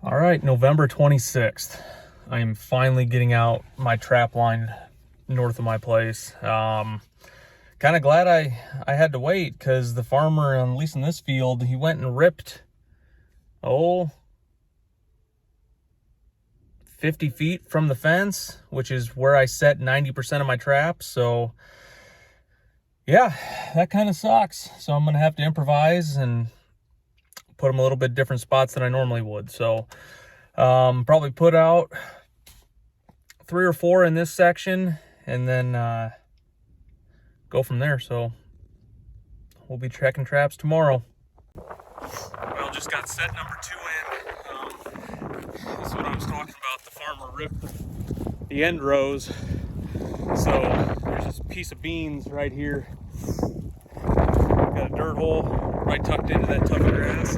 All right, November 26th. I am finally getting out my trap line north of my place. Kind of glad I had to wait because the farmer, at least in this field, he went and ripped, 50 feet from the fence, which is where I set 90% of my traps. So yeah, that kind of sucks. So I'm going to have to improvise and put them a little bit different spots than I normally would. So probably put out 3 or 4 in this section and then go from there. So we'll be checking traps tomorrow. Well, just got set number 2 in. This is what I was talking about. The farmer ripped the end rows. So there's this piece of beans right here. Got a dirt hole right tucked into that tuft of grass.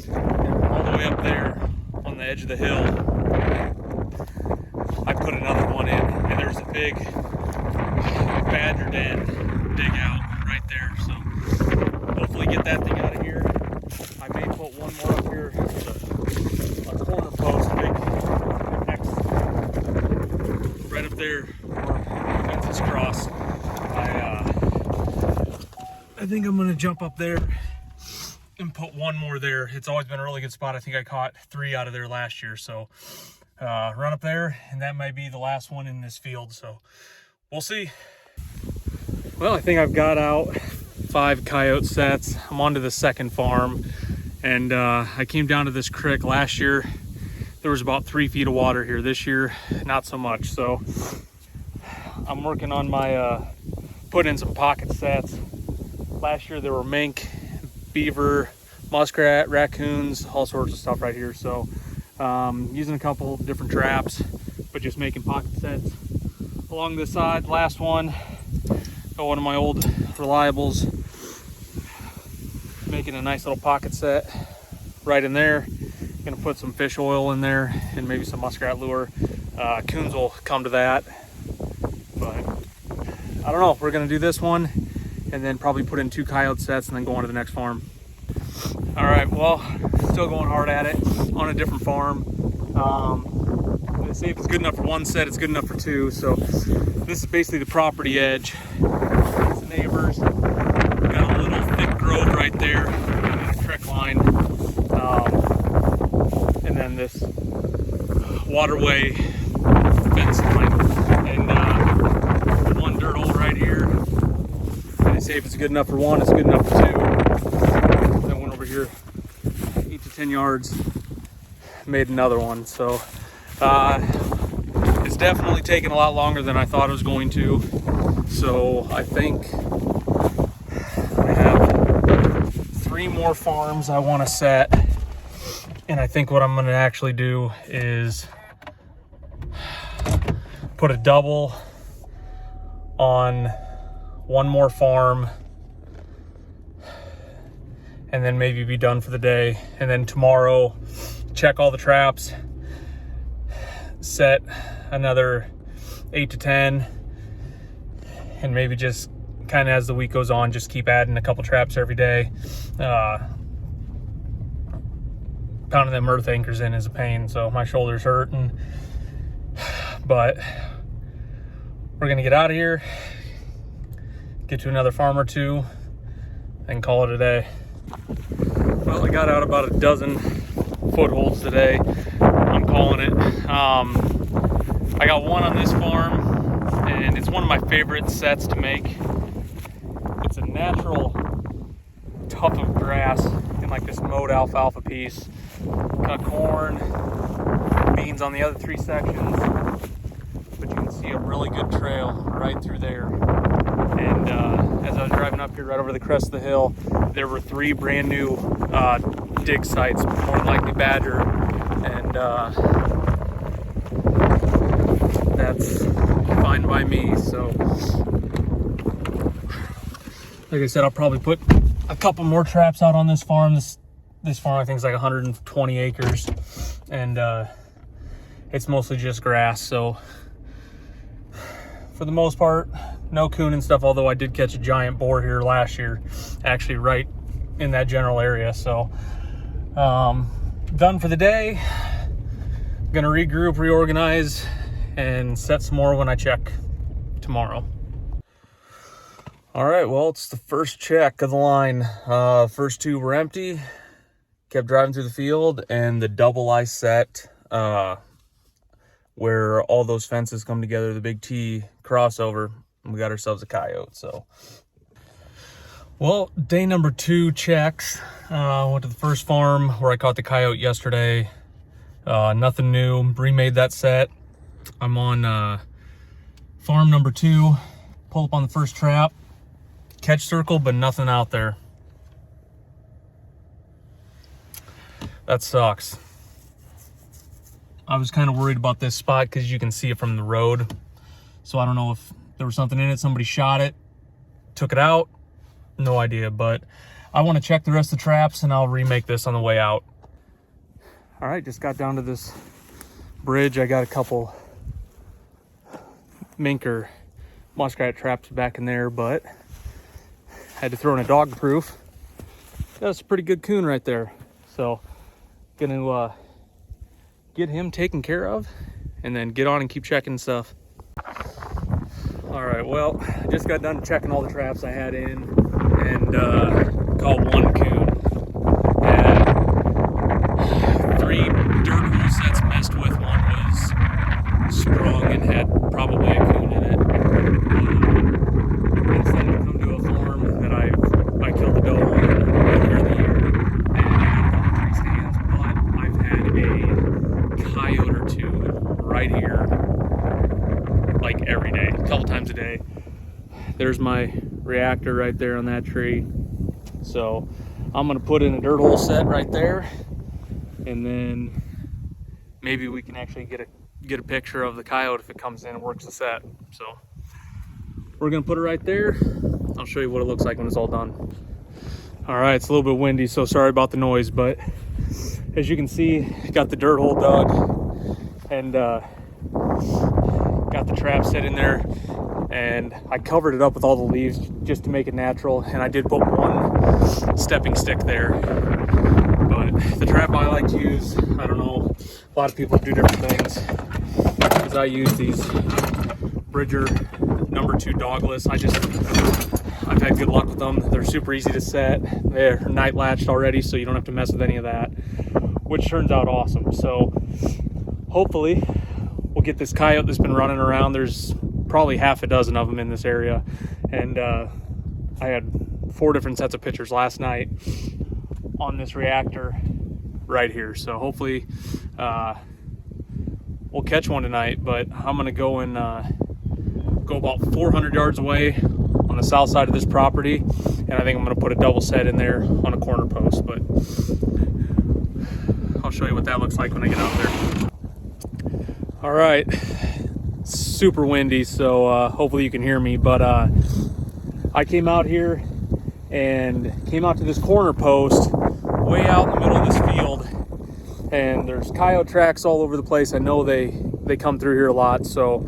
And all the way up there on the edge of the hill, I put another one in, and there's a big badger den dig out right there. So hopefully get that thing out of here. I may put one more up here with a corner post, big X right up there where the fence is crossed. I think I'm gonna jump up there and put one more there. It's always been a really good spot. I think I caught 3 out of there last year. So run up there, and that might be the last one in this field. So we'll see. Well, I think I've got out 5 coyote sets. I'm on to the second farm, and I came down to this creek last year. There was about 3 feet of water here. This year, not so much. So I'm working on my putting in some pocket sets. Last year there were mink, beaver, muskrat, raccoons, all sorts of stuff right here. So using a couple different traps, but just making pocket sets along this side. Last one, got one of my old reliables, making a nice little pocket set right in there. Gonna put some fish oil in there and maybe some muskrat lure. Coons will come to that, but I don't know. We're gonna do this one and then probably put in 2 coyote sets and then go on to the next farm. All right, well, still going hard at it on a different farm. Let's see if it's good enough for 1 set, it's good enough for 2. So this is basically the property edge. It's the neighbors. Got a little thick grove right there, and a creek line. And then this waterway fence line. And one dirt hole right here. See if it's good enough for 1, it's good enough for 2. That one over here, 8 to 10 yards, made another one. So it's definitely taken a lot longer than I thought it was going to. So I think I have 3 more farms I want to set, and I think what I'm going to actually do is put a double on 1 more farm and then maybe be done for the day. And then tomorrow, check all the traps, set another 8 to 10, and maybe just kind of as the week goes on, just keep adding a couple traps every day. Pounding them earth anchors in is a pain, so my shoulder's hurting. But we're gonna get out of here, get to another farm or 2, and call it a day. Well, I got out about a dozen footholds today. I'm calling it. I got one on this farm, and it's one of my favorite sets to make. It's a natural tuft of grass in like this mowed alfalfa piece. Got corn, beans on the other 3 sections, but you can see a really good trail right through there. And as I was driving up here right over the crest of the hill, there were 3 brand new dig sites, more than likely badger, and that's fine by me. So like I said, I'll probably put a couple more traps out on this farm. This farm I think is like 120 acres, and it's mostly just grass. So for the most part, no coon and stuff, although I did catch a giant boar here last year, actually right in that general area. So done for the day. Gonna regroup, reorganize, and set some more when I check tomorrow. All right, well, it's the first check of the line. First two were empty. Kept driving through the field, and the double I set where all those fences come together, the big T crossover, we got ourselves a coyote. So, well, day number 2 checks. Went to the first farm where I caught the coyote yesterday. Nothing new. Remade that set. I'm on farm number 2. Pull up on the first trap. Catch circle, but nothing out there. That sucks. I was kind of worried about this spot because you can see it from the road. So I don't know if there was something in it. Somebody shot it, took it out. No idea, but I want to check the rest of the traps and I'll remake this on the way out. All right, just got down to this bridge. I got a couple mink or muskrat traps back in there, but had to throw in a dog proof. That's a pretty good coon right there. So gonna get him taken care of and then get on and keep checking stuff. All right, well, I just got done checking all the traps I had in and caught one coon. Had 3 dirt hole sets messed with. One was sprung and had probably a coon in it. Instead of come to a farm that I killed the doe on earlier in the year and I got 3 stands, but I've had a coyote or 2 right here like every day, a couple times a day. There's my reactor right there on that tree. So I'm gonna put in a dirt hole set right there, and then maybe we can actually get a picture of the coyote if it comes in and works the set. So we're gonna put it right there. I'll show you what it looks like when it's all done. All right, it's a little bit windy, so sorry about the noise, but as you can see, got the dirt hole dug and got the trap set in there, and I covered it up with all the leaves just to make it natural, and I did put one stepping stick there. But the trap I like to use, I don't know, a lot of people do different things, because I use these Bridger number 2 dogless. I've had good luck with them. They're super easy to set. They're night latched already, so you don't have to mess with any of that, which turns out awesome. So hopefully we'll get this coyote that's been running around. There's probably half a dozen of them in this area, and I had 4 different sets of pictures last night on this reactor right here. So hopefully we'll catch one tonight, but I'm gonna go and go about 400 yards away on the south side of this property, and I think I'm gonna put a double set in there on a corner post, but I'll show you what that looks like when I get out there. All right, it's super windy, so hopefully you can hear me, but I came out here and came out to this corner post way out in the middle of this field, and there's coyote tracks all over the place. I know they come through here a lot, so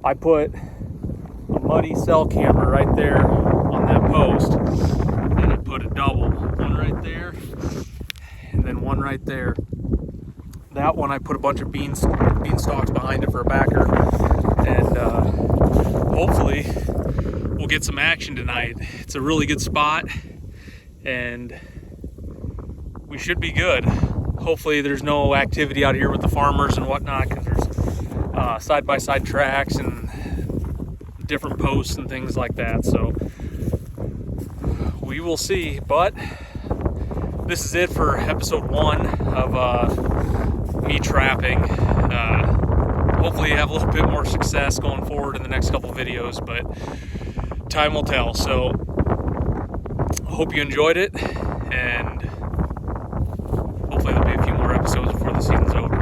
I put a muddy cell camera right there on that post, and I put a double, one right there and then one right there. That one I put a bunch of bean stalks behind it for a backer, and hopefully we'll get some action tonight. It's a really good spot and we should be good. Hopefully there's no activity out here with the farmers and whatnot, because there's side-by-side tracks and different posts and things like that. So we will see, but this is it for episode 1 of me trapping. Hopefully have a little bit more success going forward in the next couple of videos, but time will tell. So hope you enjoyed it, and hopefully there'll be a few more episodes before the season's over.